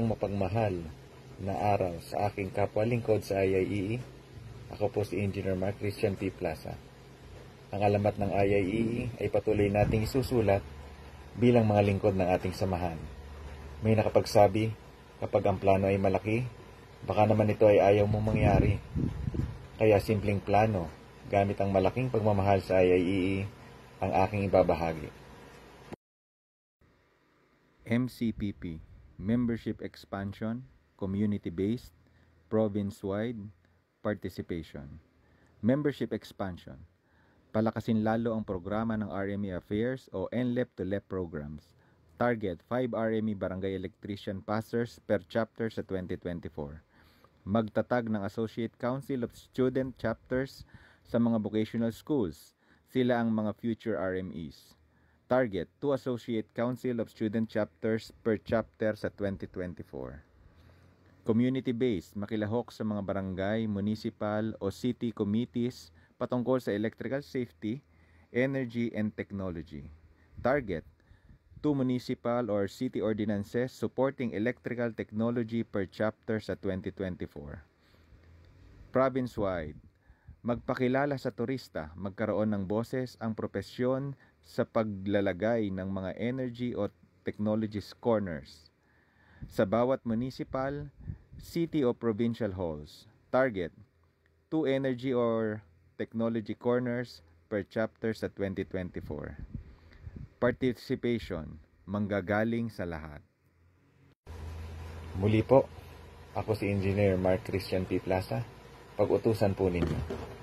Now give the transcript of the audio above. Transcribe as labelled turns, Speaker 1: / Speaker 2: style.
Speaker 1: Isang mapagmahal na araw sa aking kapwa lingkod sa IIEE. Ako po si Engineer Mark Christian P. Plaza. Ang alamat ng IIEE ay patuloy nating isusulat bilang mga lingkod ng ating samahan. May nakapagsabi, kapag ang plano ay malaki, baka naman ito ay ayaw mong mangyari. Kaya simpleng plano, gamit ang malaking pagmamahal sa IIEE, ang aking ibabahagi.
Speaker 2: MCPP, Membership Expansion, Community-Based, Province-Wide, Participation. Membership Expansion. Palakasin lalo ang programa ng RME Affairs o NLEP to LEP programs. Target 5 RME Barangay Electrician Passers per chapter sa 2024. Magtatag ng Associate Council of Student Chapters sa mga vocational schools. Sila ang mga future RMEs. Target 2 Associate Council of Student Chapters per chapter sa 2024. Community-based, makilahok sa mga barangay, municipal o city committees patungkol sa electrical safety, energy and technology. Target 2 municipal or city ordinances supporting electrical technology per chapter sa 2024. Province-wide, magpakilala sa turista, magkaroon ng boses ang propesyon sa paglalagay ng mga energy o technology corners sa bawat municipal, city o provincial halls. Target 2 energy or technology corners per chapter sa 2024. Participation, manggagaling sa lahat.
Speaker 1: Muli po, ako si Engineer Mark Christian P. Plaza. Pag-utusan po ninyo.